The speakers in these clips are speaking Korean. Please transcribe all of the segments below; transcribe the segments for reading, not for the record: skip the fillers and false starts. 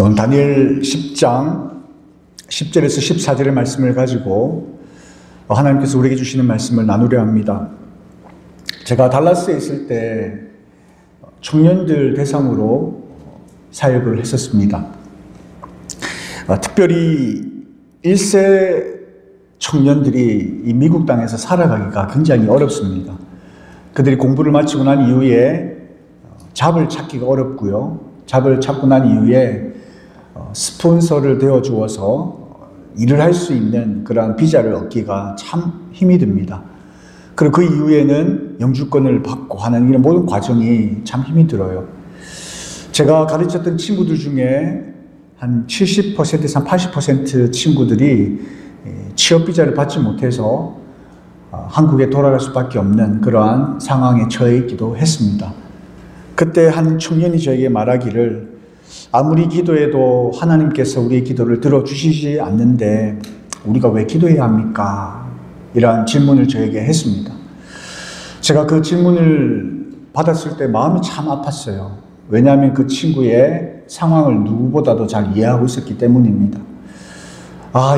오늘 다니엘 10장 10절에서 14절의 말씀을 가지고 하나님께서 우리에게 주시는 말씀을 나누려 합니다. 제가 달라스에 있을 때 청년들 대상으로 사역을 했었습니다. 특별히 1세 청년들이 이 미국 땅에서 살아가기가 굉장히 어렵습니다. 그들이 공부를 마치고 난 이후에 잡을 찾기가 어렵고요. 잡을 찾고 난 이후에 스폰서를 되어 주어서 일을 할 수 있는 그러한 비자를 얻기가 참 힘이 듭니다. 그리고 그 이후에는 영주권을 받고 하는 이런 모든 과정이 참 힘이 들어요. 제가 가르쳤던 친구들 중에 한 70%에서 한 80% 친구들이 취업 비자를 받지 못해서 한국에 돌아갈 수밖에 없는 그러한 상황에 처해 있기도 했습니다. 그때 한 청년이 저에게 말하기를 아무리 기도해도 하나님께서 우리의 기도를 들어주시지 않는데 우리가 왜 기도해야 합니까? 이러한 질문을 저에게 했습니다. 제가 그 질문을 받았을 때 마음이 참 아팠어요. 왜냐하면 그 친구의 상황을 누구보다도 잘 이해하고 있었기 때문입니다.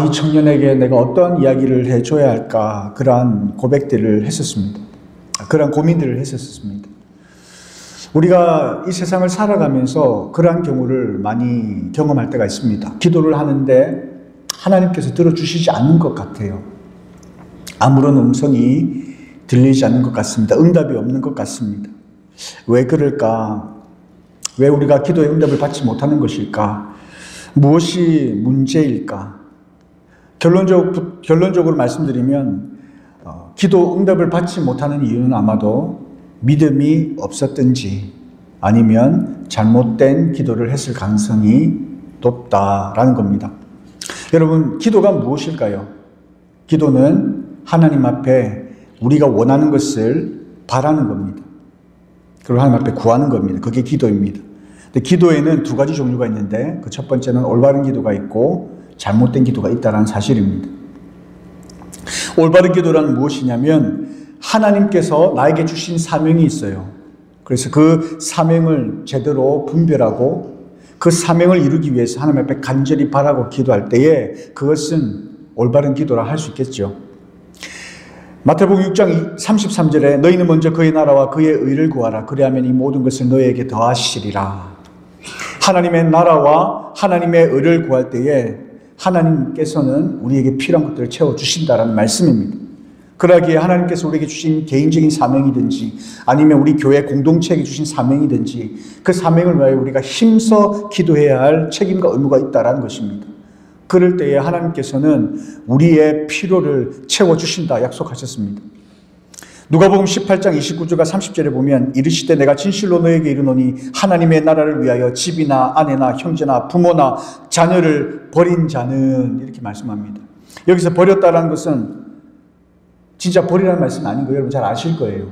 이 청년에게 내가 어떤 이야기를 해줘야 할까? 그러한 고백들을 했었습니다. 그러한 고민들을 했었습니다. 우리가 이 세상을 살아가면서 그러한 경우를 많이 경험할 때가 있습니다. 기도를 하는데 하나님께서 들어주시지 않는 것 같아요. 아무런 음성이 들리지 않는 것 같습니다. 응답이 없는 것 같습니다. 왜 그럴까? 왜 우리가 기도의 응답을 받지 못하는 것일까? 무엇이 문제일까? 결론적으로 말씀드리면 기도 응답을 받지 못하는 이유는 아마도 믿음이 없었든지 아니면 잘못된 기도를 했을 가능성이 높다라는 겁니다. 여러분, 기도가 무엇일까요? 기도는 하나님 앞에 우리가 원하는 것을 바라는 겁니다. 그리고 하나님 앞에 구하는 겁니다. 그게 기도입니다. 근데 기도에는 두 가지 종류가 있는데 그 첫 번째는 올바른 기도가 있고 잘못된 기도가 있다는 사실입니다. 올바른 기도란 무엇이냐면 하나님께서 나에게 주신 사명이 있어요. 그래서 그 사명을 제대로 분별하고 그 사명을 이루기 위해서 하나님 앞에 간절히 바라고 기도할 때에 그것은 올바른 기도라 할 수 있겠죠. 마태복음 6장 33절에 너희는 먼저 그의 나라와 그의 의를 구하라. 그리하면 이 모든 것을 너희에게 더하시리라. 하나님의 나라와 하나님의 의를 구할 때에 하나님께서는 우리에게 필요한 것들을 채워주신다라는 말씀입니다. 그러기에 하나님께서 우리에게 주신 개인적인 사명이든지 아니면 우리 교회 공동체에게 주신 사명이든지 그 사명을 위하여 우리가 힘써 기도해야 할 책임과 의무가 있다는 것입니다. 그럴 때에 하나님께서는 우리의 필요를 채워주신다 약속하셨습니다. 누가복음 18장 29절과 30절에 보면 이르시되 내가 진실로 너에게 이르노니 하나님의 나라를 위하여 집이나 아내나 형제나 부모나 자녀를 버린 자는 이렇게 말씀합니다. 여기서 버렸다는 것은 진짜 버리라는 말씀은 아닌 거예요. 여러분 잘 아실 거예요.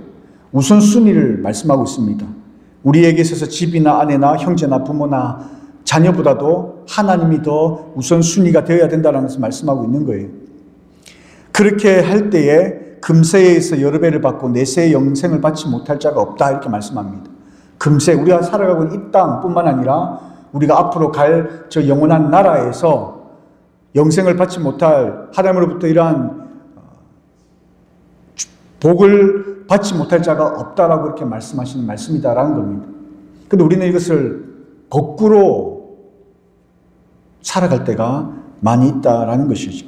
우선순위를 말씀하고 있습니다. 우리에게 있어서 집이나 아내나 형제나 부모나 자녀보다도 하나님이 더 우선순위가 되어야 된다는 것을 말씀하고 있는 거예요. 그렇게 할 때에 금세에서 여러 배를 받고 내세의 영생을 받지 못할 자가 없다 이렇게 말씀합니다. 금세 우리가 살아가고 있는 이 땅뿐만 아니라 우리가 앞으로 갈 저 영원한 나라에서 영생을 받지 못할 하나님으로부터 이러한 복을 받지 못할 자가 없다라고 이렇게 말씀하시는 말씀이다라는 겁니다. 그런데 우리는 이것을 거꾸로 살아갈 때가 많이 있다라는 것이죠.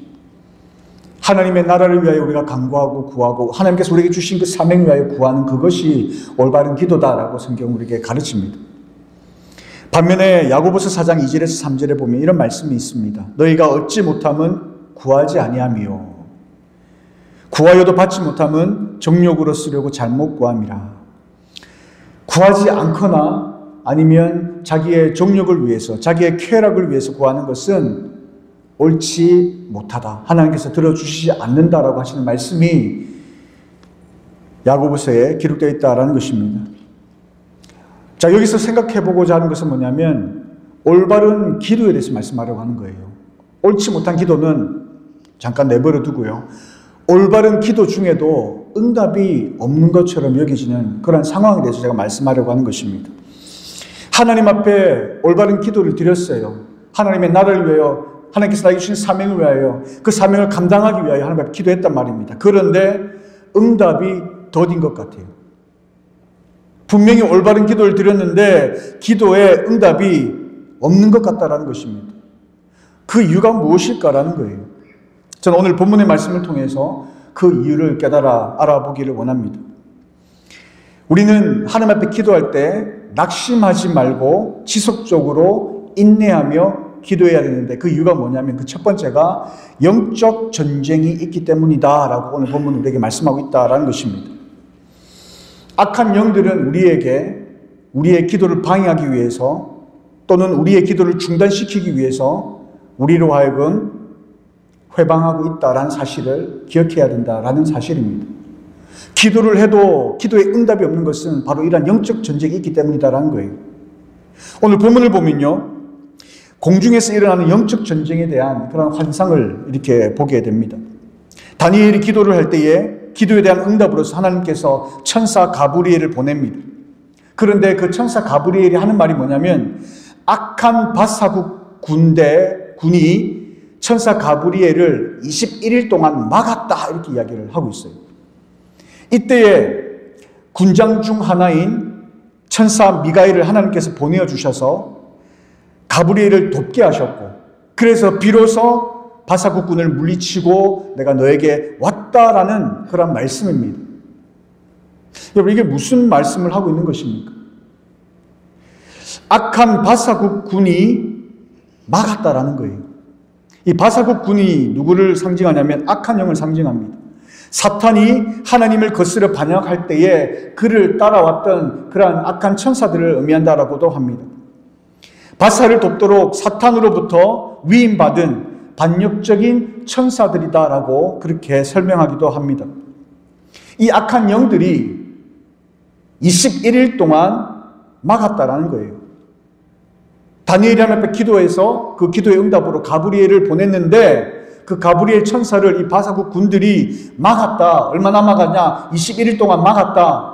하나님의 나라를 위하여 우리가 간구하고 구하고 하나님께서 우리에게 주신 그 사명을 위하여 구하는 그것이 올바른 기도다라고 성경은 우리에게 가르칩니다. 반면에 야고보서 4장 2절에서 3절에 보면 이런 말씀이 있습니다. 너희가 얻지 못함은 구하지 아니하며 구하여도 받지 못함은 정욕으로 쓰려고 잘못 구함이라. 구하지 않거나 아니면 자기의 정욕을 위해서 자기의 쾌락을 위해서 구하는 것은 옳지 못하다. 하나님께서 들어주시지 않는다라고 하시는 말씀이 야고보서에 기록되어 있다라는 것입니다. 자, 여기서 생각해보고자 하는 것은 뭐냐면 올바른 기도에 대해서 말씀하려고 하는 거예요. 옳지 못한 기도는 잠깐 내버려 두고요. 올바른 기도 중에도 응답이 없는 것처럼 여겨지는 그런 상황에 대해서 제가 말씀하려고 하는 것입니다. 하나님 앞에 올바른 기도를 드렸어요. 하나님의 나라를 위하여, 하나님께서 나에게 주신 사명을 위하여, 그 사명을 감당하기 위하여 하나님 앞에 기도했단 말입니다. 그런데 응답이 더딘 것 같아요. 분명히 올바른 기도를 드렸는데 기도에 응답이 없는 것 같다라는 것입니다. 그 이유가 무엇일까라는 거예요. 저는 오늘 본문의 말씀을 통해서 그 이유를 깨달아 알아보기를 원합니다. 우리는 하나님 앞에 기도할 때 낙심하지 말고 지속적으로 인내하며 기도해야 되는데 그 이유가 뭐냐면 그 첫 번째가 영적 전쟁이 있기 때문이다라고 오늘 본문은 우리에게 말씀하고 있다라는 것입니다. 악한 영들은 우리의 기도를 방해하기 위해서 또는 우리의 기도를 중단시키기 위해서 우리로 하여금 회방하고 있다라는 사실을 기억해야 된다라는 사실입니다. 기도를 해도 기도에 응답이 없는 것은 바로 이러한 영적 전쟁이 있기 때문이다라는 거예요. 오늘 본문을 보면요, 공중에서 일어나는 영적 전쟁에 대한 그런 환상을 이렇게 보게 됩니다. 다니엘이 기도를 할 때에 기도에 대한 응답으로서 하나님께서 천사 가브리엘을 보냅니다. 그런데 그 천사 가브리엘이 하는 말이 뭐냐면 악한 바사국 군이 천사 가브리엘을 21일 동안 막았다 이렇게 이야기를 하고 있어요. 이때에 군장 중 하나인 천사 미가엘을 하나님께서 보내어 주셔서 가브리엘을 돕게 하셨고, 그래서 비로소 바사국군을 물리치고 내가 너에게 왔다라는 그런 말씀입니다. 여러분, 이게 무슨 말씀을 하고 있는 것입니까? 악한 바사국군이 막았다라는 거예요. 이 바사국군이 누구를 상징하냐면 악한 영을 상징합니다. 사탄이 하나님을 거스려 반역할 때에 그를 따라왔던 그러한 악한 천사들을 의미한다라고도 합니다. 바사를 돕도록 사탄으로부터 위임받은 반역적인 천사들이다라고 그렇게 설명하기도 합니다. 이 악한 영들이 21일 동안 막았다라는 거예요. 다니엘이 하나님 앞에 기도해서 그 기도의 응답으로 가브리엘을 보냈는데 그 가브리엘 천사를 이 바사국 군들이 막았다. 얼마나 막았냐? 21일 동안 막았다.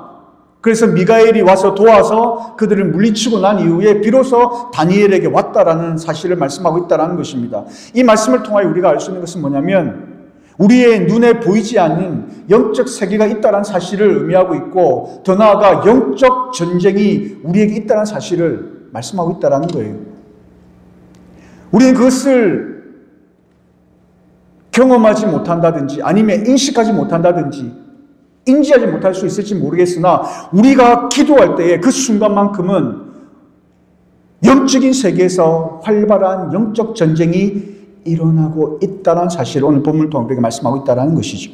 그래서 미가엘이 와서 도와서 그들을 물리치고 난 이후에 비로소 다니엘에게 왔다라는 사실을 말씀하고 있다는 것입니다. 이 말씀을 통하여 우리가 알 수 있는 것은 뭐냐면 우리의 눈에 보이지 않는 영적 세계가 있다는 사실을 의미하고 있고, 더 나아가 영적 전쟁이 우리에게 있다는 사실을 말씀하고 있다는 거예요. 우리는 그것을 경험하지 못한다든지 아니면 인식하지 못한다든지 인지하지 못할 수 있을지 모르겠으나 우리가 기도할 때에 그 순간만큼은 영적인 세계에서 활발한 영적 전쟁이 일어나고 있다는 사실을 오늘 본문을 통해 우리에게 말씀하고 있다는 것이죠.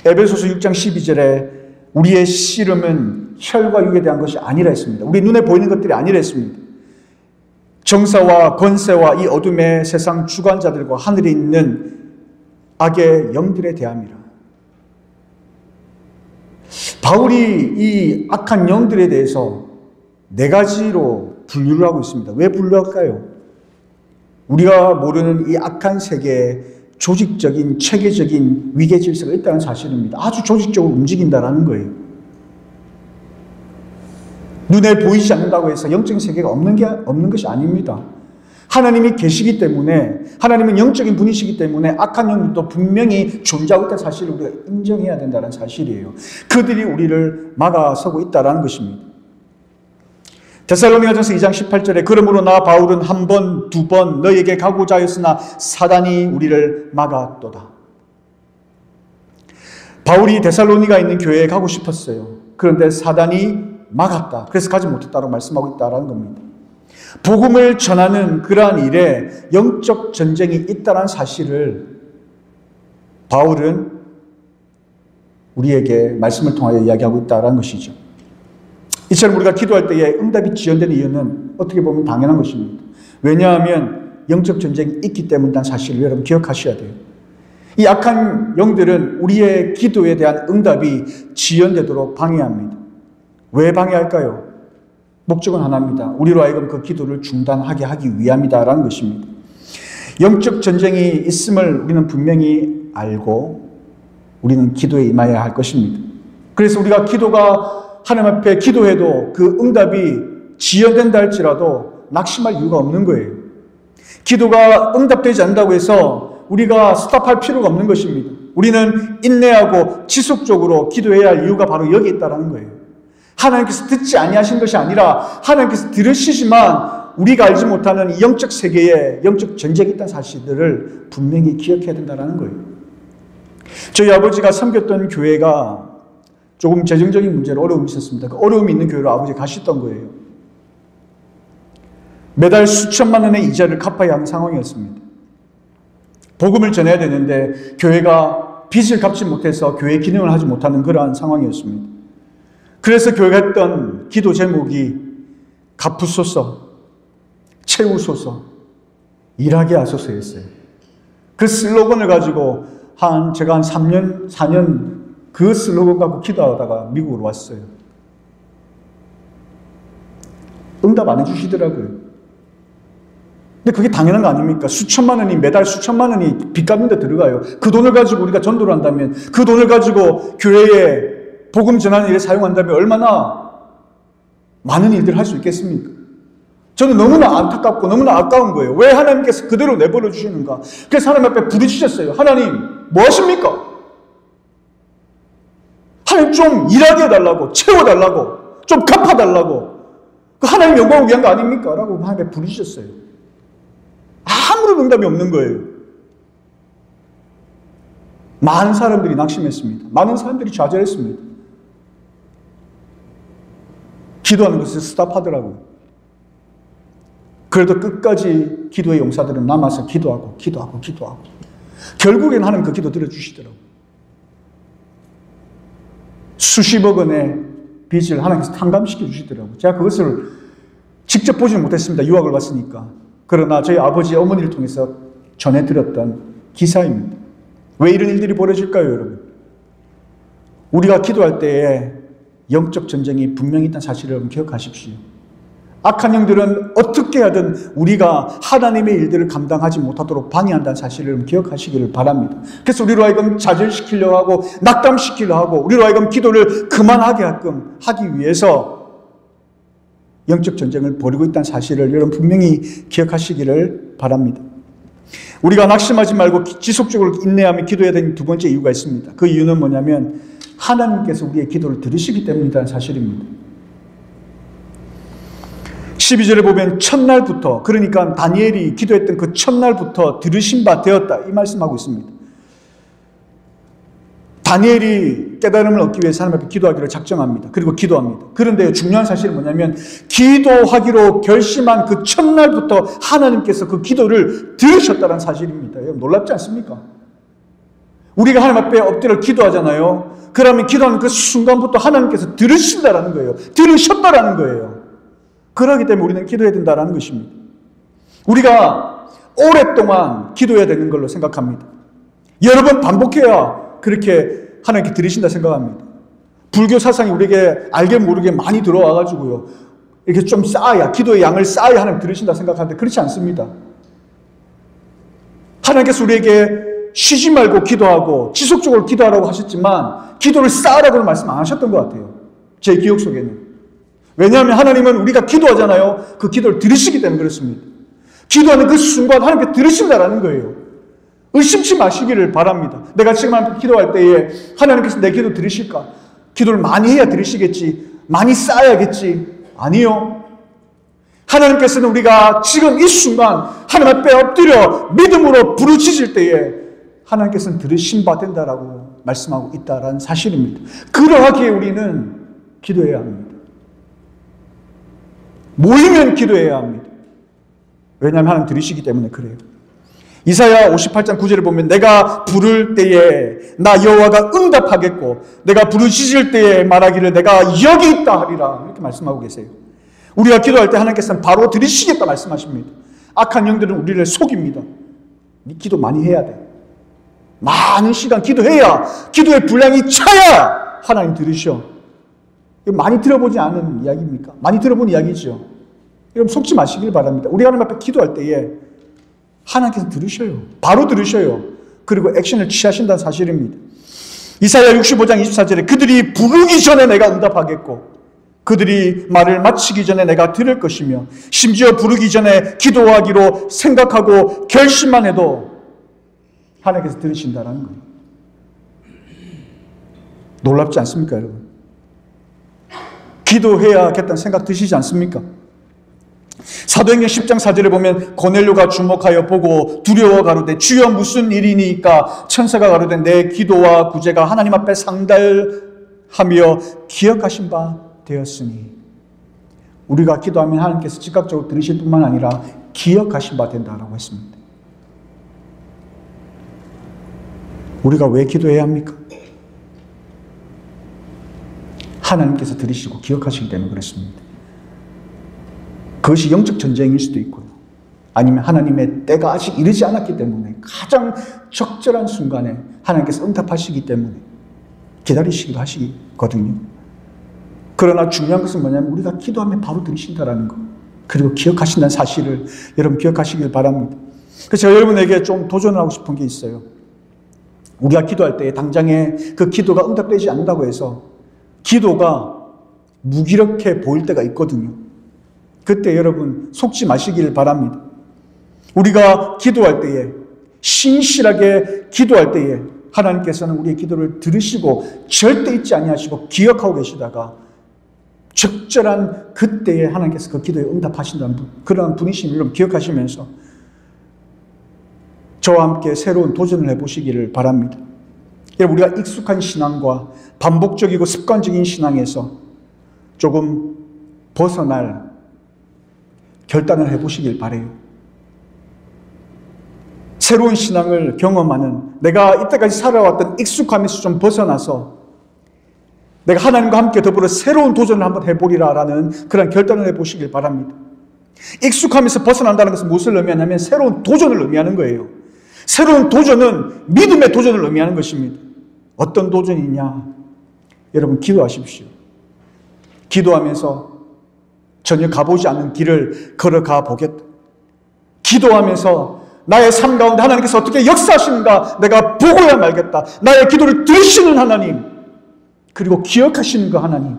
에베소서 6장 12절에 우리의 씨름은 혈과 육에 대한 것이 아니라 했습니다. 우리 눈에 보이는 것들이 아니라 했습니다. 정사와 권세와 이 어둠의 세상 주관자들과 하늘에 있는 악의 영들에 대함이라. 바울이 이 악한 영들에 대해서 네 가지로 분류를 하고 있습니다. 왜 분류할까요? 우리가 모르는 이 악한 세계에 조직적인, 체계적인 위계 질서가 있다는 사실입니다. 아주 조직적으로 움직인다는 거예요. 눈에 보이지 않는다고 해서 영적인 세계가 없는 것이 아닙니다. 하나님이 계시기 때문에, 하나님은 영적인 분이시기 때문에 악한 영들도 분명히 존재하고 있다는 사실을 우리가 인정해야 된다는 사실이에요. 그들이 우리를 막아서고 있다는 것입니다. 데살로니가전서 2장 18절에 그러므로 나 바울은 한 번, 두 번 너희에게 가고자 하였으나 사단이 우리를 막았도다. 바울이 데살로니가 있는 교회에 가고 싶었어요. 그런데 사단이 막았다. 그래서 가지 못했다고 말씀하고 있다는 겁니다. 복음을 전하는 그러한 일에 영적 전쟁이 있다는 사실을 바울은 우리에게 말씀을 통하여 이야기하고 있다는 것이죠. 이처럼 우리가 기도할 때에 응답이 지연되는 이유는 어떻게 보면 당연한 것입니다. 왜냐하면 영적 전쟁이 있기 때문이라는 사실을 여러분 기억하셔야 돼요. 이 악한 영들은 우리의 기도에 대한 응답이 지연되도록 방해합니다. 왜 방해할까요? 목적은 하나입니다. 우리로 하여금 그 기도를 중단하게 하기 위함이다라는 것입니다. 영적 전쟁이 있음을 우리는 분명히 알고 우리는 기도에 임해야 할 것입니다. 그래서 우리가 기도가 하나님 앞에 기도해도 그 응답이 지연된다 할지라도 낙심할 이유가 없는 거예요. 기도가 응답되지 않는다고 해서 우리가 스탑할 필요가 없는 것입니다. 우리는 인내하고 지속적으로 기도해야 할 이유가 바로 여기 있다는 거예요. 하나님께서 듣지 아니하신 것이 아니라 하나님께서 들으시지만 우리가 알지 못하는 이 영적 세계에 영적 전쟁이 있다는 사실들을 분명히 기억해야 된다는 거예요. 저희 아버지가 섬겼던 교회가 조금 재정적인 문제로 어려움이 있었습니다. 그 어려움이 있는 교회로 아버지가 가셨던 거예요. 매달 수천만 원의 이자를 갚아야 하는 상황이었습니다. 복음을 전해야 되는데 교회가 빚을 갚지 못해서 교회 기능을 하지 못하는 그러한 상황이었습니다. 그래서 교회가 했던 기도 제목이 갚으소서, 채우소서, 일하게 하소서였어요. 그 슬로건을 가지고 제가 한 3년, 4년 그 슬로건 갖고 기도하다가 미국으로 왔어요. 응답 안 해주시더라고요. 근데 그게 당연한 거 아닙니까? 수천만 원이, 매달 수천만 원이 빚 갚는 데 들어가요. 그 돈을 가지고 우리가 전도를 한다면, 그 돈을 가지고 교회에 복음 전하는 일에 사용한다면 얼마나 많은 일들을 할 수 있겠습니까? 저는 너무나 안타깝고 너무나 아까운 거예요. 왜 하나님께서 그대로 내버려 주시는가? 그래서 하나님 앞에 부르짖었어요. 하나님, 뭐 하십니까? 하나님 좀 일하게 해달라고, 채워달라고, 좀 갚아달라고. 그 하나님 영광을 위한 거 아닙니까? 라고 하나님 앞에 부르짖었어요. 아무런 응답이 없는 거예요. 많은 사람들이 낙심했습니다. 많은 사람들이 좌절했습니다. 기도하는 것을 스탑하더라고요. 그래도 끝까지 기도의 용사들은 남아서 기도하고 결국에는 하나님 그 기도 들어주시더라고요. 수십억 원의 빚을 하나님께서 탕감시켜 주시더라고요. 제가 그것을 직접 보지는 못했습니다. 유학을 갔으니까. 그러나 저희 아버지 어머니를 통해서 전해드렸던 기사입니다. 왜 이런 일들이 벌어질까요, 여러분? 우리가 기도할 때에 영적 전쟁이 분명히 있다는 사실을 여러분 기억하십시오. 악한 영들은 어떻게 하든 우리가 하나님의 일들을 감당하지 못하도록 방해한다는 사실을 여러분 기억하시기를 바랍니다. 그래서 우리로 하여금 좌절시키려고 하고 낙담시키려고 하고 우리로 하여금 기도를 그만하게 하기 위해서 영적 전쟁을 벌이고 있다는 사실을 여러분 분명히 기억하시기를 바랍니다. 우리가 낙심하지 말고 지속적으로 인내하며 기도해야 되는 두 번째 이유가 있습니다. 그 이유는 뭐냐면 하나님께서 우리의 기도를 들으시기 때문이라는 사실입니다. 12절에 보면 첫날부터, 그러니까 다니엘이 기도했던 그 첫날부터 들으신 바 되었다 이 말씀하고 있습니다. 다니엘이 깨달음을 얻기 위해서 하나님 앞에 기도하기를 작정합니다. 그리고 기도합니다. 그런데 중요한 사실은 뭐냐면 기도하기로 결심한 그 첫날부터 하나님께서 그 기도를 들으셨다는 사실입니다. 여러분 놀랍지 않습니까? 우리가 하나님 앞에 엎드려 기도하잖아요. 그러면 기도하는 그 순간부터 하나님께서 들으신다라는 거예요. 들으셨다라는 거예요. 그러기 때문에 우리는 기도해야 된다는 것입니다. 우리가 오랫동안 기도해야 되는 걸로 생각합니다. 여러 번 반복해야 그렇게 하나님께 들으신다 생각합니다. 불교 사상이 우리에게 알게 모르게 많이 들어와가지고요. 이렇게 좀 쌓아야, 기도의 양을 쌓아야 하나님 들으신다 생각하는데 그렇지 않습니다. 하나님께서 우리에게 쉬지 말고 기도하고 지속적으로 기도하라고 하셨지만 기도를 쌓으라고는 말씀 안 하셨던 것 같아요. 제 기억 속에는. 왜냐하면 하나님은 우리가 기도하잖아요. 그 기도를 들으시기 때문에 그렇습니다. 기도하는 그 순간 하나님께 들으신다라는 거예요. 의심치 마시기를 바랍니다. 내가 지금 하나님께 기도할 때에 하나님께서 내 기도 들으실까? 기도를 많이 해야 들으시겠지. 많이 쌓아야겠지. 아니요. 하나님께서는 우리가 지금 이 순간 하나님 앞에 엎드려 믿음으로 부르짖을 때에 하나님께서는 들으신 바 된다라고 말씀하고 있다라는 사실입니다. 그러하기에 우리는 기도해야 합니다. 모이면 기도해야 합니다. 왜냐하면 하나님 들으시기 때문에 그래요. 이사야 58장 9절을 보면 내가 부를 때에 나 여호와가 응답하겠고 내가 부르짖을 때에 말하기를 내가 여기 있다 하리라 이렇게 말씀하고 계세요. 우리가 기도할 때 하나님께서는 바로 들으시겠다 말씀하십니다. 악한 영들은 우리를 속입니다. 네 기도 많이 해야 돼. 많은 시간 기도해야 기도의 분량이 차야 하나님 들으셔. 많이 들어보지 않은 이야기입니까? 많이 들어본 이야기죠. 여러분 속지 마시길 바랍니다. 우리 하나님 앞에 기도할 때에 하나님께서 들으셔요. 바로 들으셔요. 그리고 액션을 취하신다는 사실입니다. 이사야 65장 24절에 그들이 부르기 전에 내가 응답하겠고 그들이 말을 마치기 전에 내가 들을 것이며 심지어 부르기 전에 기도하기로 생각하고 결심만 해도 하나님께서 들으신다는 거예요. 놀랍지 않습니까, 여러분? 기도해야겠다는 생각 드시지 않습니까? 사도행전 10장 4절에 보면 고넬료가 주목하여 보고 두려워 가로되 주여 무슨 일이니까 천사가 가로되 내 기도와 구제가 하나님 앞에 상달하며 기억하신 바 되었으니, 우리가 기도하면 하나님께서 즉각적으로 들으실 뿐만 아니라 기억하신 바 된다라고 했습니다. 우리가 왜 기도해야 합니까? 하나님께서 들으시고 기억하시기 때문에 그렇습니다. 그것이 영적 전쟁일 수도 있고요. 아니면 하나님의 때가 아직 이르지 않았기 때문에 가장 적절한 순간에 하나님께서 응답하시기 때문에 기다리시기도 하시거든요. 그러나 중요한 것은 뭐냐면 우리가 기도하면 바로 들으신다라는 거, 그리고 기억하신다는 사실을 여러분 기억하시길 바랍니다. 그래서 제가 여러분에게 좀 도전을 하고 싶은 게 있어요. 우리가 기도할 때 당장에 그 기도가 응답되지 않는다고 해서 기도가 무기력해 보일 때가 있거든요. 그때 여러분 속지 마시길 바랍니다. 우리가 기도할 때에, 신실하게 기도할 때에 하나님께서는 우리의 기도를 들으시고 절대 잊지 아니하시고 기억하고 계시다가 적절한 그때에 하나님께서 그 기도에 응답하신다는 그런 분이심을 여러분 기억하시면서 저와 함께 새로운 도전을 해보시기를 바랍니다. 우리가 익숙한 신앙과 반복적이고 습관적인 신앙에서 조금 벗어날 결단을 해보시길 바라요. 새로운 신앙을 경험하는, 내가 이때까지 살아왔던 익숙함에서 좀 벗어나서 내가 하나님과 함께 더불어 새로운 도전을 한번 해보리라라는 그런 결단을 해보시길 바랍니다. 익숙함에서 벗어난다는 것은 무엇을 의미하냐면 새로운 도전을 의미하는 거예요. 새로운 도전은 믿음의 도전을 의미하는 것입니다. 어떤 도전이냐? 여러분 기도하십시오. 기도하면서 전혀 가보지 않는 길을 걸어가 보겠다. 기도하면서 나의 삶 가운데 하나님께서 어떻게 역사하시는가 내가 보고야 말겠다. 나의 기도를 들으시는 하나님, 그리고 기억하시는 그 하나님,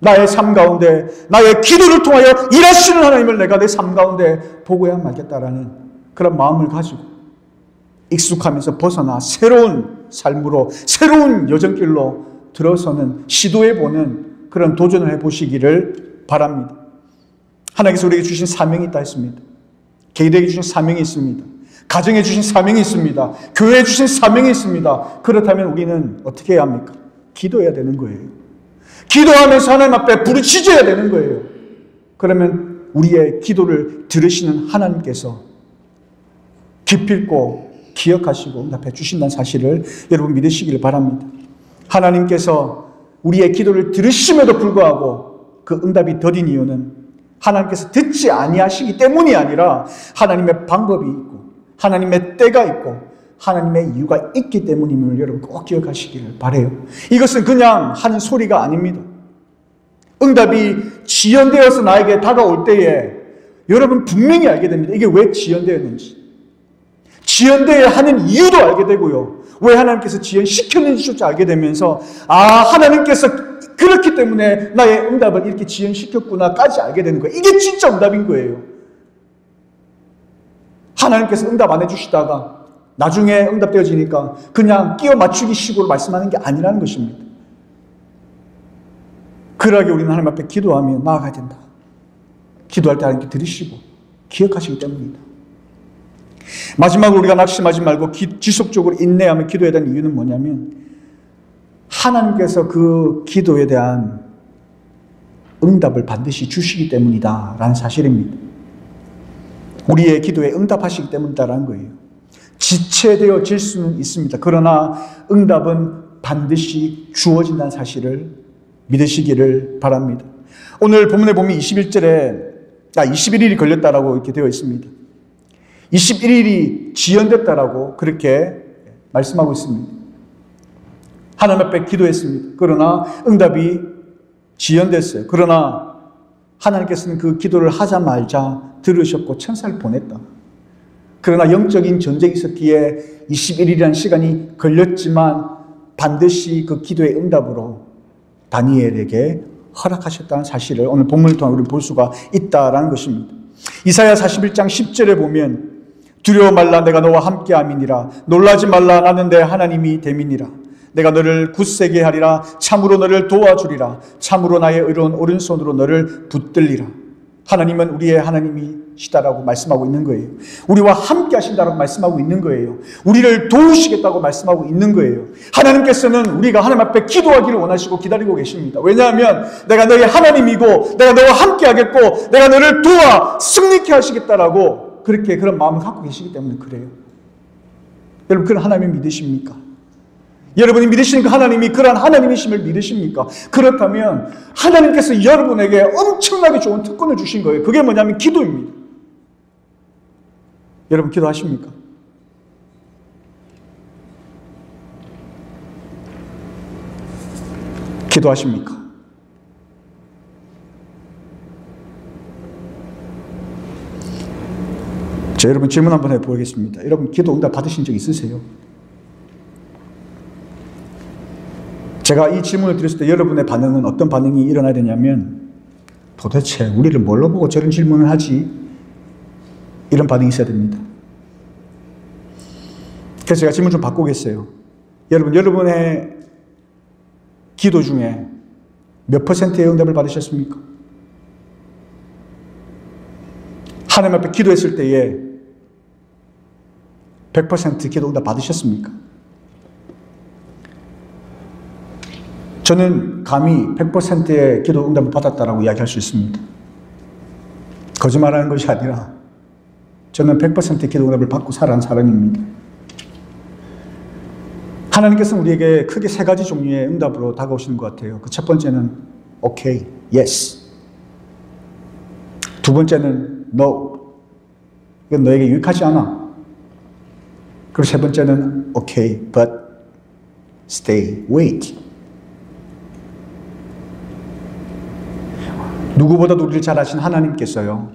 나의 삶 가운데 나의 기도를 통하여 일하시는 하나님을 내가 내 삶 가운데 보고야 말겠다라는 그런 마음을 가지고 익숙하면서 벗어나 새로운 삶으로, 새로운 여정길로 들어서는, 시도해보는 그런 도전을 해보시기를 바랍니다. 하나님께서 우리에게 주신 사명이 있다 했습니다. 개인에게 주신 사명이 있습니다. 가정에 주신 사명이 있습니다. 교회에 주신 사명이 있습니다. 그렇다면 우리는 어떻게 해야 합니까? 기도해야 되는 거예요. 기도하면서 하나님 앞에 부르짖어야 되는 거예요. 그러면 우리의 기도를 들으시는 하나님께서 기필코 기억하시고 응답해 주신다는 사실을 여러분 믿으시기를 바랍니다. 하나님께서 우리의 기도를 들으심에도 불구하고 그 응답이 더딘 이유는 하나님께서 듣지 아니하시기 때문이 아니라 하나님의 방법이 있고 하나님의 때가 있고 하나님의 이유가 있기 때문임을 여러분 꼭 기억하시기를 바라요. 이것은 그냥 하는 소리가 아닙니다. 응답이 지연되어서 나에게 다가올 때에 여러분 분명히 알게 됩니다. 이게 왜 지연되었는지, 지연되어야 하는 이유도 알게 되고요, 왜 하나님께서 지연시켰는지조차 알게 되면서 하나님께서 그렇기 때문에 나의 응답을 이렇게 지연시켰구나까지 알게 되는 거예요. 이게 진짜 응답인 거예요. 하나님께서 응답 안 해주시다가 나중에 응답되어지니까 그냥 끼워 맞추기 식으로 말씀하는 게 아니라는 것입니다. 그러하게 우리는 하나님 앞에 기도하며 나아가야 된다. 기도할 때 하나님께 들으시고 기억하시기 때문입니다. 마지막으로 우리가 낙심하지 말고 지속적으로 인내하며 기도해야 되는 이유는 뭐냐면 하나님께서 그 기도에 대한 응답을 반드시 주시기 때문이다 라는 사실입니다. 우리의 기도에 응답하시기 때문이다라는 거예요. 지체되어질 수는 있습니다. 그러나 응답은 반드시 주어진다는 사실을 믿으시기를 바랍니다. 오늘 본문에 보면 21일이 걸렸다라고 이렇게 되어 있습니다. 21일이 지연됐다라고 그렇게 말씀하고 있습니다. 하나님 앞에 기도했습니다. 그러나 응답이 지연됐어요. 그러나 하나님께서는 그 기도를 하자마자 들으셨고 천사를 보냈다. 그러나 영적인 전쟁이 있었기에 21일이라는 시간이 걸렸지만 반드시 그 기도의 응답으로 다니엘에게 허락하셨다는 사실을 오늘 본문을 통해 우리는 볼 수가 있다라는 것입니다. 이사야 41장 10절에 보면 두려워 말라 내가 너와 함께함이니라 놀라지 말라 나는 내 하나님이 됨이니라 내가 너를 굳세게 하리라 참으로 너를 도와주리라 참으로 나의 의로운 오른손으로 너를 붙들리라. 하나님은 우리의 하나님이시다라고 말씀하고 있는 거예요. 우리와 함께 하신다라고 말씀하고 있는 거예요. 우리를 도우시겠다고 말씀하고 있는 거예요. 하나님께서는 우리가 하나님 앞에 기도하기를 원하시고 기다리고 계십니다. 왜냐하면 내가 너의 하나님이고 내가 너와 함께 하겠고 내가 너를 도와 승리케 하시겠다라고 그런 마음을 갖고 계시기 때문에 그래요. 여러분 그런 하나님을 믿으십니까? 여러분이 믿으시는 그 하나님이 그러한 하나님이심을 믿으십니까? 그렇다면 하나님께서 여러분에게 엄청나게 좋은 특권을 주신 거예요. 그게 뭐냐면 기도입니다. 여러분 기도하십니까? 기도하십니까? 자, 여러분 질문 한번 해보겠습니다. 여러분 기도 응답 받으신 적 있으세요? 제가 이 질문을 드렸을 때 여러분의 반응은 어떤 반응이 일어나야 되냐면 도대체 우리를 뭘로 보고 저런 질문을 하지? 이런 반응이 있어야 됩니다. 그래서 제가 질문 좀 바꾸겠어요. 여러분의 기도 중에 몇 %의 응답을 받으셨습니까? 하나님 앞에 기도했을 때에 100% 기도 응답 받으셨습니까? 저는 감히 100%의 기도 응답을 받았다라고 이야기할 수 있습니다. 거짓말하는 것이 아니라 저는 100%의 기도 응답을 받고 살아온 사람입니다. 하나님께서는 우리에게 크게 3가지 종류의 응답으로 다가오시는 것 같아요. 그 첫 번째는 오케이, yes. 두 번째는 no. 이건 너에게 유익하지 않아. 그리고 세 번째는 오케이, but stay, wait. 누구보다도 우리를 잘 아신 하나님께서요.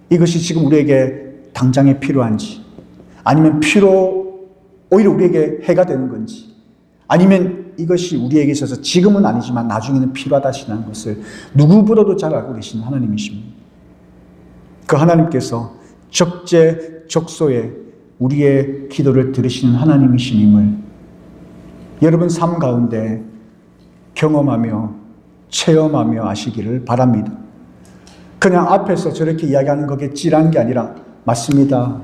이것이 지금 우리에게 당장에 필요한지 아니면 오히려 우리에게 해가 되는 건지 아니면 이것이 우리에게 있어서 지금은 아니지만 나중에는 필요하다시는 것을 누구보다도 잘 알고 계신 하나님이십니다. 그 하나님께서 적재적소에 우리의 기도를 들으시는 하나님이심을 여러분 삶 가운데 경험하며 체험하며 아시기를 바랍니다. 그냥 앞에서 저렇게 이야기하는 거겠지라는 게 아니라 맞습니다.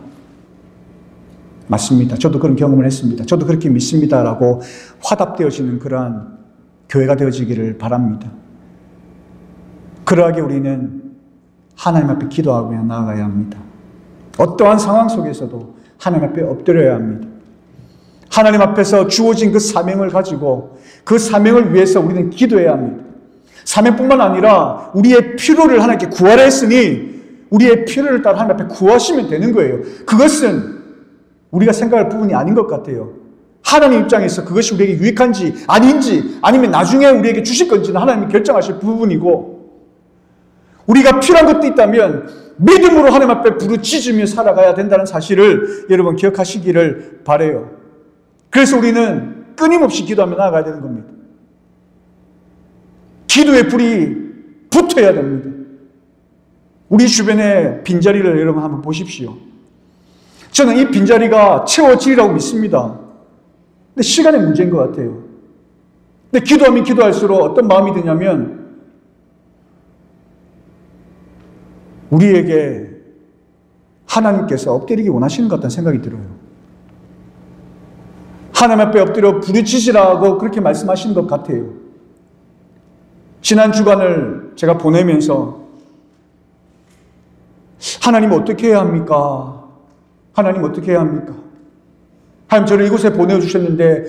맞습니다. 저도 그런 경험을 했습니다. 저도 그렇게 믿습니다라고 화답되어지는 그러한 교회가 되어지기를 바랍니다. 그러하게 우리는 하나님 앞에 기도하며 나아가야 합니다. 어떠한 상황 속에서도 하나님 앞에 엎드려야 합니다. 하나님 앞에서 주어진 그 사명을 가지고 그 사명을 위해서 우리는 기도해야 합니다. 사명뿐만 아니라 우리의 필요를 하나님께 구하라 했으니 우리의 필요를 따라 하나님 앞에 구하시면 되는 거예요. 그것은 우리가 생각할 부분이 아닌 것 같아요. 하나님 입장에서 그것이 우리에게 유익한지 아닌지 아니면 나중에 우리에게 주실 건지는 하나님이 결정하실 부분이고 우리가 필요한 것도 있다면 믿음으로 하나님 앞에 부르짖으며 살아가야 된다는 사실을 여러분 기억하시기를 바라요. 그래서 우리는 끊임없이 기도하며 나아가야 되는 겁니다. 기도의 불이 붙어야 됩니다. 우리 주변에 빈자리를 여러분 한번 보십시오. 저는 이 빈자리가 채워지리라고 믿습니다. 근데 시간의 문제인 것 같아요. 근데 기도하면 기도할수록 어떤 마음이 드냐면 우리에게 하나님께서 엎드리기 원하시는 것 같다는 생각이 들어요. 하나님 앞에 엎드려 부르짖으라고 그렇게 말씀하시는 것 같아요. 지난 주간을 제가 보내면서 하나님 어떻게 해야 합니까? 하나님 어떻게 해야 합니까? 하나님 저를 이곳에 보내주셨는데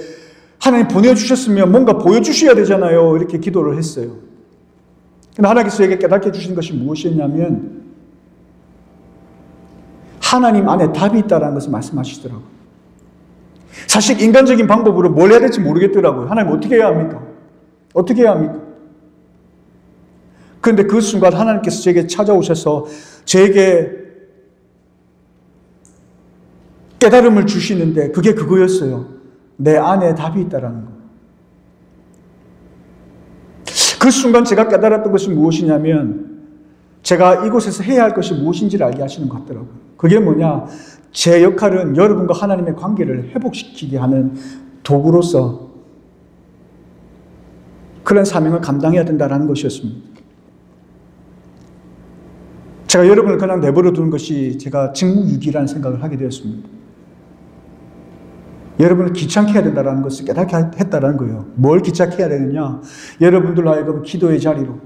하나님 보내주셨으면 뭔가 보여주셔야 되잖아요. 이렇게 기도를 했어요. 근데 하나님께서 저에게 깨닫게 해주신 것이 무엇이었냐면 하나님 안에 답이 있다는 것을 말씀하시더라고요. 사실 인간적인 방법으로 뭘 해야 될지 모르겠더라고요. 하나님 어떻게 해야 합니까? 어떻게 해야 합니까? 그런데 그 순간 하나님께서 제게 찾아오셔서 제게 깨달음을 주시는데 그게 그거였어요. 내 안에 답이 있다라는 거. 그 순간 제가 깨달았던 것이 무엇이냐면 제가 이곳에서 해야 할 것이 무엇인지를 알게 하시는 것 같더라고요. 그게 뭐냐? 제 역할은 여러분과 하나님의 관계를 회복시키게 하는 도구로서 그런 사명을 감당해야 된다는 것이었습니다. 제가 여러분을 그냥 내버려 두는 것이 제가 직무유기라는 생각을 하게 되었습니다. 여러분을 귀찮게 해야 된다는 것을 깨닫게 했다는 거예요. 뭘 귀찮게 해야 되느냐? 여러분들로 하여금 기도의 자리로,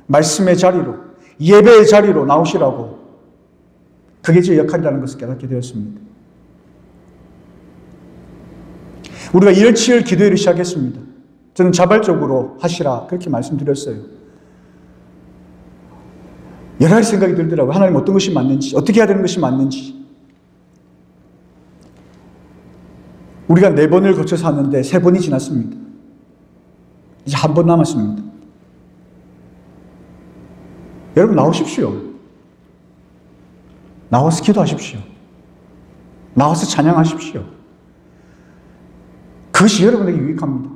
말씀의 자리로, 예배의 자리로 나오시라고. 그게 제 역할이라는 것을 깨닫게 되었습니다. 우리가 일치일 기도회를 시작했습니다. 저는 자발적으로 하시라 그렇게 말씀드렸어요. 여러 가지 생각이 들더라고요. 하나님 어떤 것이 맞는지, 어떻게 해야 되는 것이 맞는지. 우리가 4번을 거쳐서 하는데 3번이 지났습니다. 이제 1번 남았습니다. 여러분 나오십시오. 나와서 기도하십시오. 나와서 찬양하십시오. 그것이 여러분에게 유익합니다.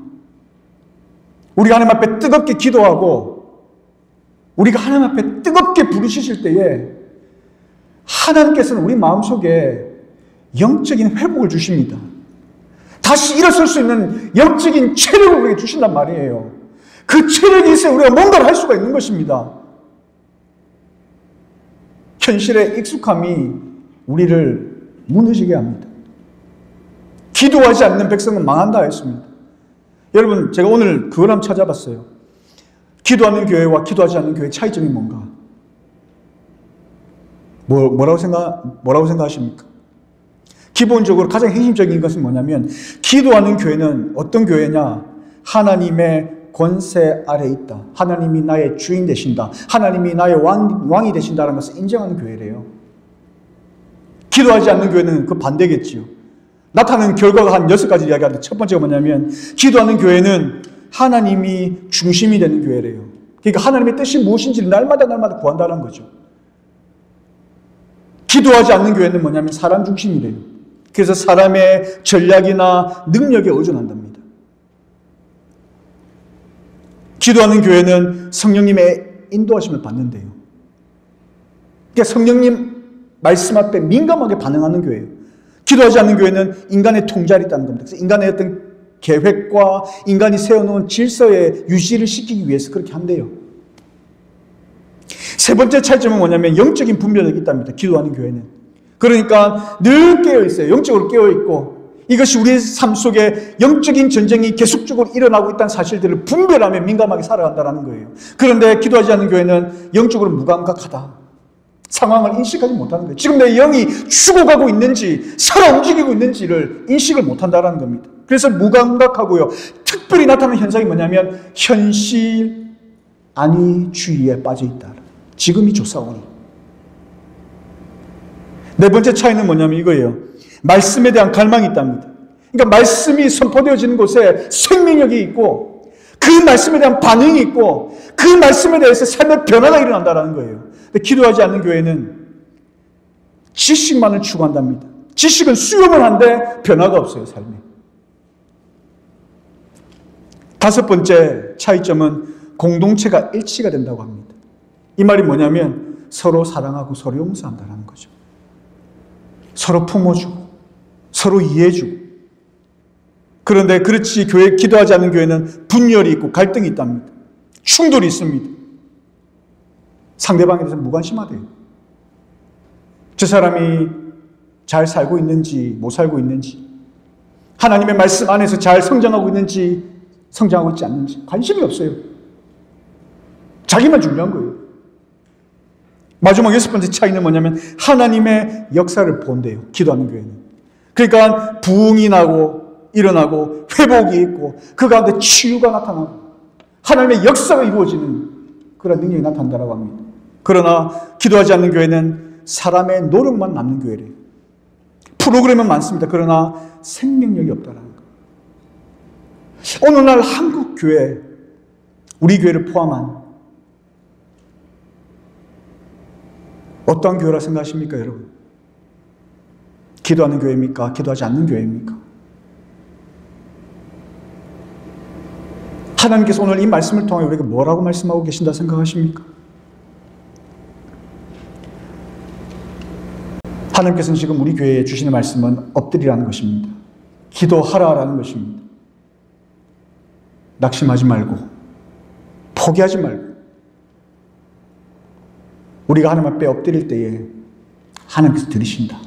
우리가 하나님 앞에 뜨겁게 기도하고 우리가 하나님 앞에 뜨겁게 부르시실 때에 하나님께서는 우리 마음속에 영적인 회복을 주십니다. 다시 일어설 수 있는 영적인 체력을 우리에게 주신단 말이에요. 그 체력이 있어야 우리가 뭔가를 할 수가 있는 것입니다. 현실의 익숙함이 우리를 무너지게 합니다. 기도하지 않는 백성은 망한다 했습니다. 여러분, 제가 오늘 그걸 한번 찾아봤어요. 기도하는 교회와 기도하지 않는 교회의 차이점이 뭔가? 뭐라고 생각하십니까? 기본적으로 가장 핵심적인 것은 뭐냐면 기도하는 교회는 어떤 교회냐? 하나님의 권세 아래에 있다. 하나님이 나의 주인 되신다. 하나님이 나의 왕이 되신다는 것을 인정하는 교회래요. 기도하지 않는 교회는 그 반대겠지요. 나타나는 결과가 한 6가지 이야기하는데 첫 번째가 뭐냐면 기도하는 교회는 하나님이 중심이 되는 교회래요. 그러니까 하나님의 뜻이 무엇인지를 날마다 구한다는 거죠. 기도하지 않는 교회는 뭐냐면 사람 중심이래요. 그래서 사람의 전략이나 능력에 의존한답니다. 기도하는 교회는 성령님의 인도하심을 받는데요. 그러니까 성령님 말씀 앞에 민감하게 반응하는 교회예요. 기도하지 않는 교회는 인간의 통제에 있다는 겁니다. 그래서 인간의 어떤 계획과 인간이 세워놓은 질서의 유지를 시키기 위해서 그렇게 한대요. 세 번째 차이점은 뭐냐면 영적인 분별력이 있답니다. 기도하는 교회는. 그러니까 늘 깨어있어요. 영적으로 깨어있고 이것이 우리의 삶 속에 영적인 전쟁이 계속적으로 일어나고 있다는 사실들을 분별하며 민감하게 살아간다는 거예요. 그런데 기도하지 않는 교회는 영적으로 무감각하다. 상황을 인식하지 못하는 거예요. 지금 내 영이 죽어가고 있는지 살아 움직이고 있는지를 인식을 못한다는 겁니다. 그래서 무감각하고요. 특별히 나타나는 현상이 뭐냐면 현실 안위주의에 빠져있다. 지금이 좋사오니. 네 번째 차이는 뭐냐면 이거예요. 말씀에 대한 갈망이 있답니다. 그러니까 말씀이 선포되어지는 곳에 생명력이 있고 그 말씀에 대한 반응이 있고 그 말씀에 대해서 삶의 변화가 일어난다는 거예요. 근데 기도하지 않는 교회는 지식만을 추구한답니다. 지식은 수용을 한데 변화가 없어요, 삶에. 다섯 번째 차이점은 공동체가 일치가 된다고 합니다. 이 말이 뭐냐면 서로 사랑하고 서로 용서한다는 거죠. 서로 품어주고 서로 이해해주고. 그런데 그렇지 교회 기도하지 않는 교회는 분열이 있고 갈등이 있답니다. 충돌이 있습니다. 상대방에 대해서 무관심하대요. 저 사람이 잘 살고 있는지 못 살고 있는지 하나님의 말씀 안에서 잘 성장하고 있는지 성장하고 있지 않는지 관심이 없어요. 자기만 중요한 거예요. 마지막 6번째 차이는 뭐냐면 하나님의 역사를 본대요. 기도하는 교회는. 그러니까 부흥이 나고 일어나고 회복이 있고 그 가운데 치유가 나타나고 하나님의 역사가 이루어지는 그런 능력이 나타난다고 합니다. 그러나 기도하지 않는 교회는 사람의 노력만 남는 교회래요. 프로그램은 많습니다. 그러나 생명력이 없다는 거예요. 오늘날 한국 교회, 우리 교회를 포함한 어떠한 교회라 생각하십니까, 여러분? 기도하는 교회입니까? 기도하지 않는 교회입니까? 하나님께서 오늘 이 말씀을 통해 우리에게 뭐라고 말씀하고 계신다 생각하십니까? 하나님께서는 지금 우리 교회에 주시는 말씀은 엎드리라는 것입니다. 기도하라라는 것입니다. 낙심하지 말고 포기하지 말고 우리가 하나님 앞에 엎드릴 때에 하나님께서 들으신다.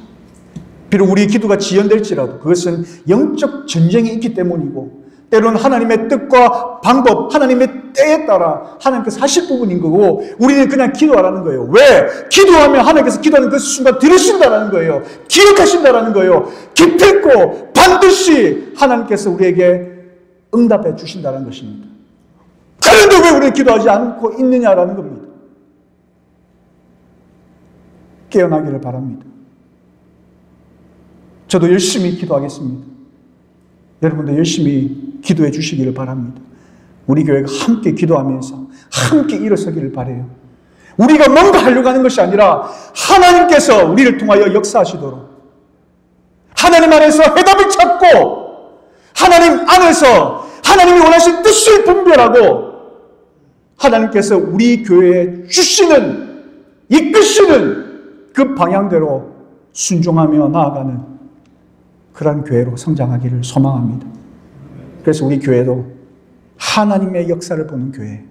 비록 우리의 기도가 지연될지라도 그것은 영적 전쟁이 있기 때문이고 때로는 하나님의 뜻과 방법, 하나님의 때에 따라 하나님께서 하실 부분인 거고 우리는 그냥 기도하라는 거예요. 왜? 기도하면 하나님께서 기도하는 그 순간 들으신다라는 거예요. 기억하신다라는 거예요. 기필코 반드시 하나님께서 우리에게 응답해 주신다는 것입니다. 그런데 왜 우리는 기도하지 않고 있느냐라는 겁니다. 깨어나기를 바랍니다. 저도 열심히 기도하겠습니다. 여러분도 열심히 기도해 주시기를 바랍니다. 우리 교회가 함께 기도하면서 함께 일어서기를 바라요. 우리가 뭔가 하려고 하는 것이 아니라 하나님께서 우리를 통하여 역사하시도록 하나님 안에서 해답을 찾고 하나님 안에서 하나님이 원하신 뜻을 분별하고 하나님께서 우리 교회에 주시는 이끄시는 그 방향대로 순종하며 나아가는 그런 교회로 성장하기를 소망합니다. 그래서 우리 교회도 하나님의 역사를 보는 교회,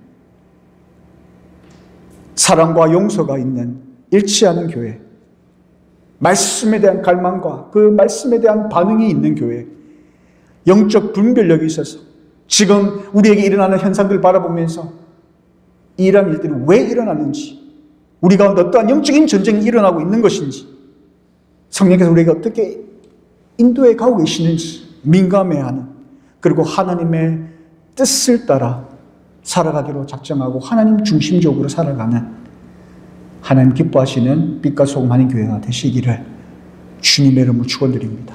사랑과 용서가 있는 일치하는 교회, 말씀에 대한 갈망과 그 말씀에 대한 반응이 있는 교회, 영적 분별력이 있어서 지금 우리에게 일어나는 현상들을 바라보면서 이러한 일들이 왜 일어나는지, 우리 가운데 어떠한 영적인 전쟁이 일어나고 있는 것인지, 성령께서 우리에게 어떻게 인도해 가고 계시는지 민감해야 하는, 그리고 하나님의 뜻을 따라 살아가기로 작정하고 하나님 중심적으로 살아가는 하나님 기뻐하시는 빛과 소금 아닌 교회가 되시기를 주님의 이름으로 축원드립니다.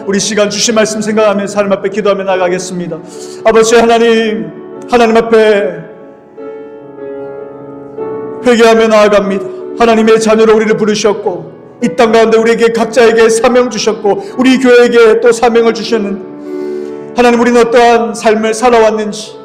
우리 시간 주신 말씀 생각하면서 하나님 앞에 기도하며 나가겠습니다. 아버지 하나님, 하나님 앞에 회개하며 나아갑니다. 하나님의 자녀로 우리를 부르셨고 이 땅 가운데 우리에게 각자에게 사명 주셨고 우리 교회에게 또 사명을 주셨는데 하나님, 우리는 어떠한 삶을 살아왔는지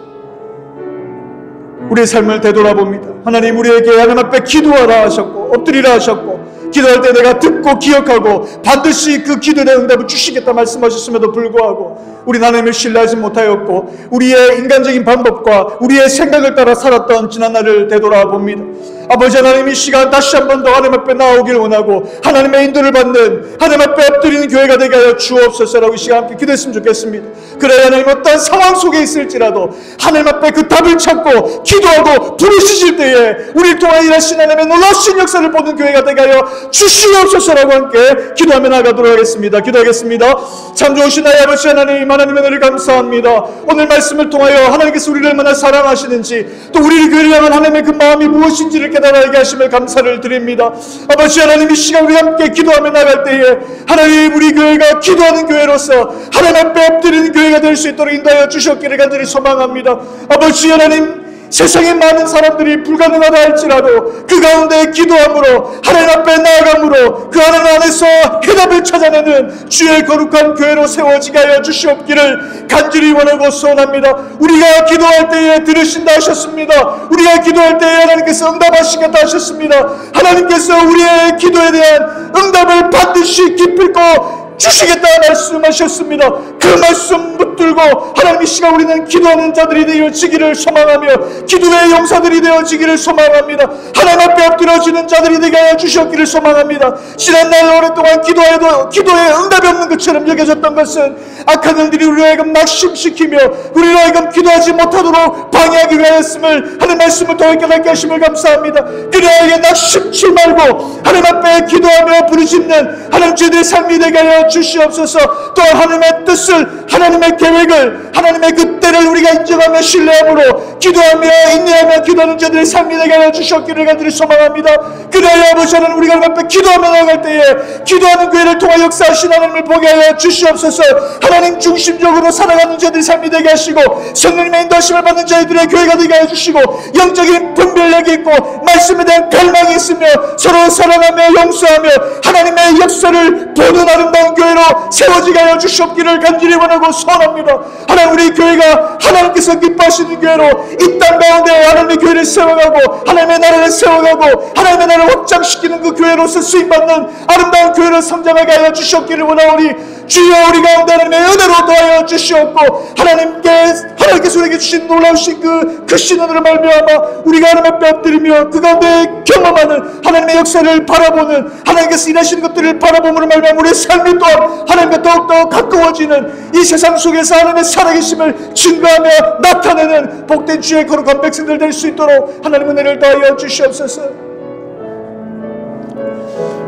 우리의 삶을 되돌아봅니다. 하나님, 우리에게 하나님 앞에 기도하라 하셨고 엎드리라 하셨고 기도할 때 내가 듣고 기억하고 반드시 그 기도에 대한 응답을 주시겠다 말씀하셨음에도 불구하고 우리는 하나님을 신뢰하지 못하였고 우리의 인간적인 방법과 우리의 생각을 따라 살았던 지난 날을 되돌아봅니다. 아버지 하나님, 이 시간 다시 한 번 더 하나님 앞에 나오길 원하고 하나님의 인도를 받는 하나님 앞에 엎드리는 교회가 되게 하여 주옵소서라고 이 시간 함께 기도했으면 좋겠습니다. 그래야 하나님 어떤 상황 속에 있을지라도 하나님 앞에 그 답을 찾고 기도하고 부르시실 때에 우리를 통하여 일하신 하나님의 놀라신 역사를 보는 교회가 되게 하여 주시옵소서라고 함께 기도하며 나가도록 하겠습니다. 기도하겠습니다. 참 좋으신 나의 아버지 하나님, 하나님의 은혜를 감사합니다. 오늘 말씀을 통하여 하나님께서 우리를 얼마나 사랑하시는지 또 우리를 교회를 향한 하나님의 그 마음이 무엇인지를 깨달아 알게 하심을 감사를 드립니다. 아버지 하나님, 이 시간 우리 함께 기도하며 나갈 때에 하나님, 우리 교회가 기도하는 교회로서 하나님 앞에 엎드리는 교회가 될 수 있도록 인도하여 주셨기를 간절히 소망합니다. 아버지 하나님, 세상에 많은 사람들이 불가능하다 할지라도 그 가운데 기도함으로 하나님 앞에 나아감으로 그 하나님 안에서 해답을 찾아내는 주의 거룩한 교회로 세워지게 하여 주시옵기를 간절히 원하고 소원합니다. 우리가 기도할 때에 들으신다 하셨습니다. 우리가 기도할 때에 하나님께서 응답하시겠다 하셨습니다. 하나님께서 우리의 기도에 대한 응답을 반드시 기필코 주시겠다 말씀하셨습니다. 그 말씀 붙들고 하나님, 이 시간 우리는 기도하는 자들이 되어지기를 소망하며 기도의 용사들이 되어지기를 소망합니다. 하나님 앞에 엎드려지는 자들이 되게 하여 주셨기를 소망합니다. 지난날 오랫동안 기도해도 기도에 응답이 없는 것처럼 여겨졌던 것은 악한 영들이 우리를 하여금 낙심시키며 우리를 하여금 기도하지 못하도록 방해하기 위하였음을 하나님 말씀을 통해 깨닫게 하심을 감사합니다. 그래야 낙심치 말고 하나님 앞에 기도하며 부르짖는 하나님 저희들의 삶이 되게 하여 주시옵소서. 또한 하나님의 뜻을, 하나님의 계획을, 하나님의 그 때를 우리가 인정하며 신뢰함으로 기도하며 인내하며 기도하는 자들의 삶이 되게 하여 주셨기를 간절히 소망합니다. 그래야 아버지 하나님, 우리가 하나님 앞에 기도하며 나아갈 때에 기도하는 교회를 통하여 역사하신 하나님을 보게 하여 주시옵소서. 하나님 중심적으로 살아가는 자들의 삶이 되게 하시고 성령님의 인도하심을 받는 자들의 교회가 되게 하여 주시고 영적인 분별력이 있고 말씀에 대한 갈망이 있으며 서로 사랑하며 용서하며 하나님의 역사를 보는 아름다운 교회로 세워지게 하여 주시옵기를 간절히 원하고 소원합니다. 하나님, 우리 교회가 하나님께서 기뻐하시는 교회로 이 땅 가운데 하나님의 교회를 세워가고 하나님의 나라를 세워가고 하나님의 나라를 확장시키는 그 교회로서 쓰임받는 아름다운 교회를 성장하게 하여 주시옵기를 원하오니 주여, 우리 가운데 하나님의 은혜로 도하여 주시옵고 하나님께서 우리에게 주신 놀라우신 그 신원으로 말미암아 우리가 하나님 앞에 엎드리며 그 가운데 경험하는 하나님의 역사를 바라보는 하나님께서 일하시는 것들을 바라봄으로 말미암아 우리의 삶이 또한 하나님과 더욱더 가까워지는 이 세상 속에서 하나님의 살아계심을 증거하며 나타내는 복된 주의 거룩한 백성들 될 수 있도록 하나님 은혜를 더하여 주시옵소서.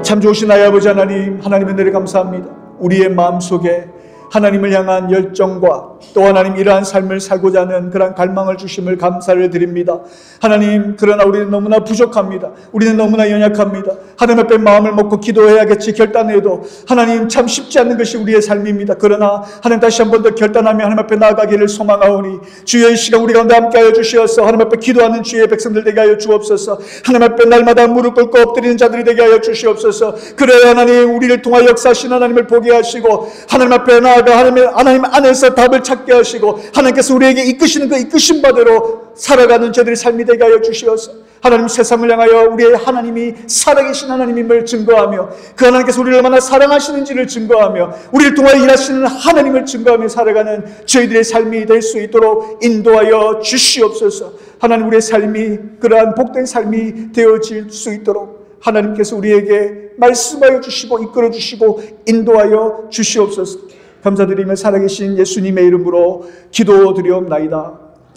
참 좋으신 아이 아버지 하나님, 하나님 은혜를 감사합니다. 우리의 마음속에 하나님을 향한 열정과 또 하나님 이러한 삶을 살고자 하는 그런 갈망을 주심을 감사를 드립니다. 하나님, 그러나 우리는 너무나 부족합니다. 우리는 너무나 연약합니다. 하나님 앞에 마음을 먹고 기도해야겠지 결단해도 하나님 참 쉽지 않는 것이 우리의 삶입니다. 그러나 하나님, 다시 한 번 더 결단하며 하나님 앞에 나아가기를 소망하오니 주여, 이 시간 우리 가운데 함께하여 주시어서 하나님 앞에 기도하는 주의 백성들 되게 하여 주옵소서. 하나님 앞에 날마다 무릎 꿇고 엎드리는 자들이 되게 하여 주시옵소서. 그래야 하나님, 우리를 통하여 역사하신 하나님을 보게 하시고 하나님 앞에 나아가 하나님 안에서 답을 찾게 하시고 하나님께서 우리에게 이끄시는 그 이끄신 바대로 살아가는 저들의 삶이 되게 하여 주시옵소서. 하나님, 세상을 향하여 우리의 하나님이 살아계신 하나님임을 증거하며 그 하나님께서 우리를 얼마나 사랑하시는지를 증거하며 우리를 통하여 일하시는 하나님을 증거하며 살아가는 저희들의 삶이 될 수 있도록 인도하여 주시옵소서. 하나님, 우리의 삶이 그러한 복된 삶이 되어질 수 있도록 하나님께서 우리에게 말씀하여 주시고 이끌어 주시고 인도하여 주시옵소서. 감사드리며 살아계신 예수님의 이름으로 기도드리옵나이다.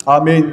아멘.